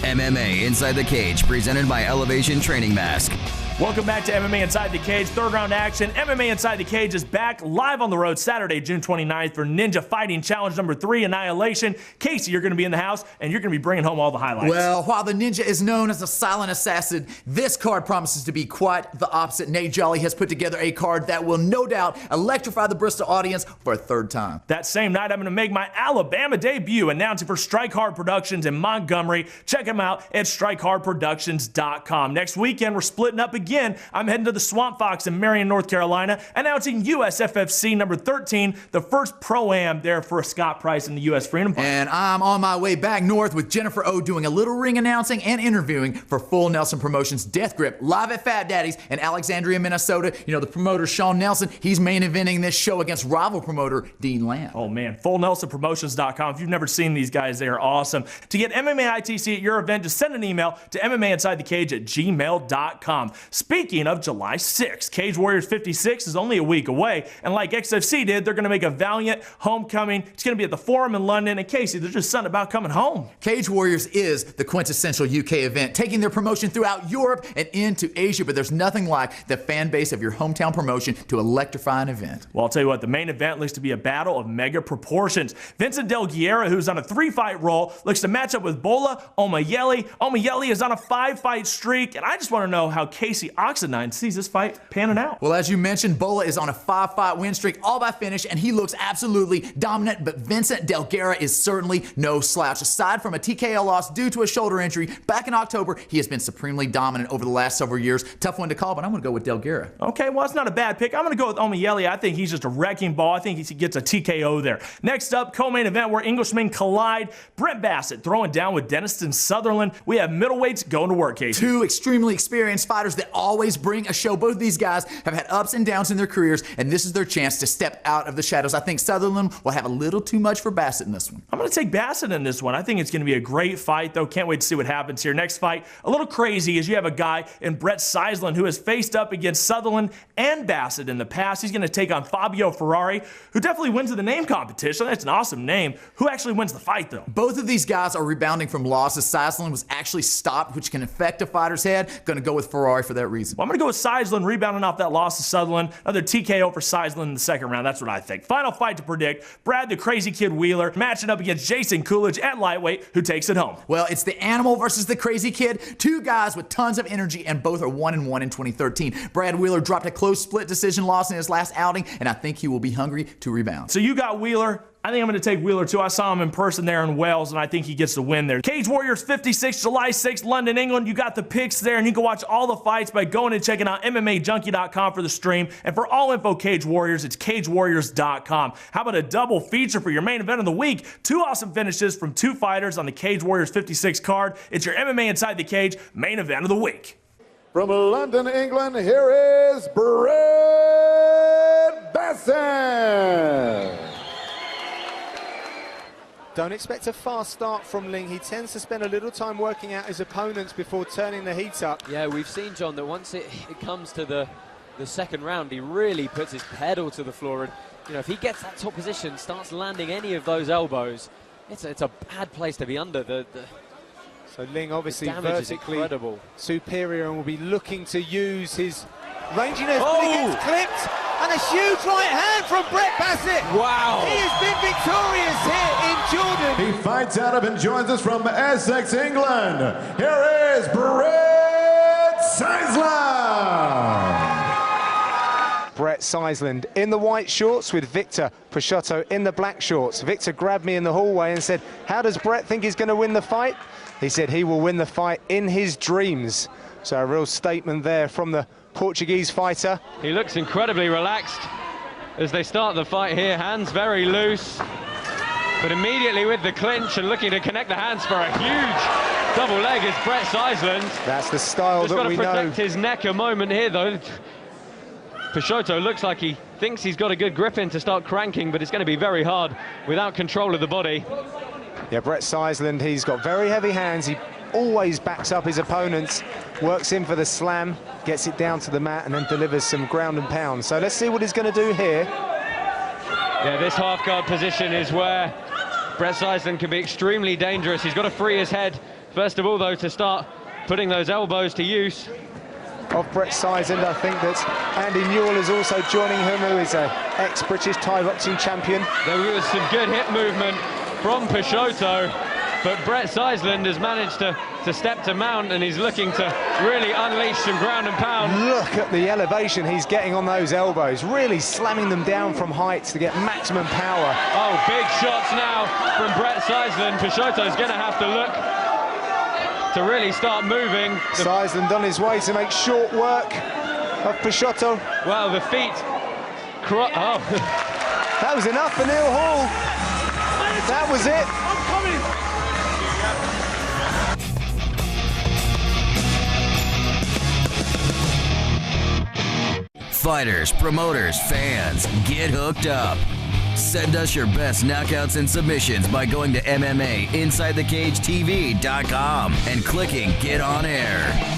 MMA Inside the Cage, presented by Elevation Training Mask. Welcome back to MMA Inside the Cage, third round action. MMA Inside the Cage is back live on the road Saturday, June 29th for Ninja Fighting Challenge number 3, Annihilation. Casey, you're going to be in the house, and you're going to be bringing home all the highlights. Well, while the Ninja is known as a silent assassin, this card promises to be quite the opposite. Nate Jolly has put together a card that will no doubt electrify the Bristol audience for a third time. That same night, I'm going to make my Alabama debut, announcing for Strike Hard Productions in Montgomery. Check them out at strikehardproductions.com. Next weekend, we're splitting up again. I'm heading to the Swamp Fox in Marion, North Carolina, announcing USFFC number 13, the first Pro-Am there for Scott Price in the U.S. Freedom Park. And I'm on my way back north with Jennifer O doing a little ring announcing and interviewing for Full Nelson Promotions Death Grip live at Fat Daddy's in Alexandria, Minnesota. You know, the promoter Sean Nelson, he's main eventing this show against rival promoter Dean Lamb. Oh man, FullNelsonPromotions.com. If you've never seen these guys, they are awesome. To get MMA ITC at your event, just send an email to MMAInsideTheCage@gmail.com. Speaking of July 6th, Cage Warriors 56 is only a week away, and like XFC did, they're going to make a valiant homecoming. It's going to be at the Forum in London, and Casey, there's just something about coming home. Cage Warriors is the quintessential UK event, taking their promotion throughout Europe and into Asia, but there's nothing like the fan base of your hometown promotion to electrify an event. Well, I'll tell you what, the main event looks to be a battle of mega proportions. Vincent Del Guerra, who's on a 3-fight roll, looks to match up with Bola Omayeli. Omayeli is on a 5-fight streak, and I just want to know how Casey Oxenine sees this fight panning out. Well, as you mentioned, Bola is on a 5-fight win streak, all by finish, and he looks absolutely dominant, but Vincent Del Guerra is certainly no slouch. Aside from a TKO loss due to a shoulder injury back in October, he has been supremely dominant over the last several years. Tough one to call, but I'm going to go with Del Guerra. Okay, well, it's not a bad pick. I'm going to go with Omayeli. I think he's just a wrecking ball. I think he gets a TKO there. Next up, co-main event where Englishmen collide. Brent Bassett throwing down with Denniston Sutherland. We have middleweights going to work, Casey. Two extremely experienced fighters that always bring a show. Both of these guys have had ups and downs in their careers, and this is their chance to step out of the shadows. I think Sutherland will have a little too much for Bassett in this one. I'm going to take Bassett in this one. I think it's going to be a great fight, though. Can't wait to see what happens here. Next fight, a little crazy, as you have a guy in Brett Seislin who has faced up against Sutherland and Bassett in the past. He's going to take on Fabio Ferrari, who definitely wins the name competition. That's an awesome name. Who actually wins the fight, though? Both of these guys are rebounding from losses. Seislin was actually stopped, which can affect a fighter's head. Going to go with Ferrari for that reason. Well, I'm going to go with Seislin rebounding off that loss to Sutherland. Another TKO for Seislin in the second round. That's what I think. Final fight to predict. Brad the Crazy Kid Wheeler matching up against Jason Coolidge at lightweight. Who takes it home? Well, it's the Animal versus the Crazy Kid. Two guys with tons of energy, and both are 1-1 in 2013. Brad Wheeler dropped a close split decision loss in his last outing, and I think he will be hungry to rebound. So you got Wheeler. I think I'm going to take Wheeler too. I saw him in person there in Wales, and I think he gets the win there. Cage Warriors 56, July 6th, London, England. You got the picks there, and you can watch all the fights by going and checking out MMAJunkie.com for the stream. And for all info Cage Warriors, it's CageWarriors.com. How about a double feature for your main event of the week? Two awesome finishes from two fighters on the Cage Warriors 56 card. It's your MMA Inside the Cage main event of the week. From London, England, here is Brent Bassett. Don't expect a fast start from Ling. He tends to spend a little time working out his opponents before turning the heat up. Yeah, we've seen, John, that once it comes to the second round, he really puts his pedal to the floor. And, you know, if he gets that top position, starts landing any of those elbows, it's a bad place to be under. So Ling obviously vertically superior and will be looking to use his ranginess, but he gets clipped. And a huge right hand from Brent Bassett. Wow. He has been victorious here in Jordan. He fights out of and joins us from Essex, England. Here is Brett Seislin. Brett Seislin in the white shorts with Victor Peixoto in the black shorts. Victor grabbed me in the hallway and said, how does Brett think he's going to win the fight? He said he will win the fight in his dreams. So a real statement there from the Portuguese fighter. He looks incredibly relaxed as they start the fight here, hands very loose, but immediately with the clinch and looking to connect the hands for a huge double leg is Brett Seislin. That's the style that we know. Just got to protect his neck a moment here though. Peixoto looks like he thinks he's got a good grip in to start cranking, but it's going to be very hard without control of the body. Yeah, Brett Seislin, he's got very heavy hands. He always backs up his opponents, works in for the slam, gets it down to the mat, and then delivers some ground and pound. So let's see what he's going to do here. Yeah, this half guard position is where Brett Seisland can be extremely dangerous. He's got to free his head, first of all, though, to start putting those elbows to use. Of Brett Seisland, I think that Andy Newell is also joining him, who is an ex-British Thai boxing champion. There was some good hip movement from Peixoto, but Brett Seisland has managed to step to mount, and he's looking to really unleash some ground and pound. Look at the elevation he's getting on those elbows, really slamming them down from heights to get maximum power. Oh, big shots now from Brett Seisland. Peixoto's going to have to look to really start moving. Seisland on his way to make short work of Peixoto. Well, the feet... Oh. That was enough for Neil Hall. That was it. Fighters, promoters, fans, get hooked up. Send us your best knockouts and submissions by going to MMAInsideTheCageTV.com and clicking Get On Air.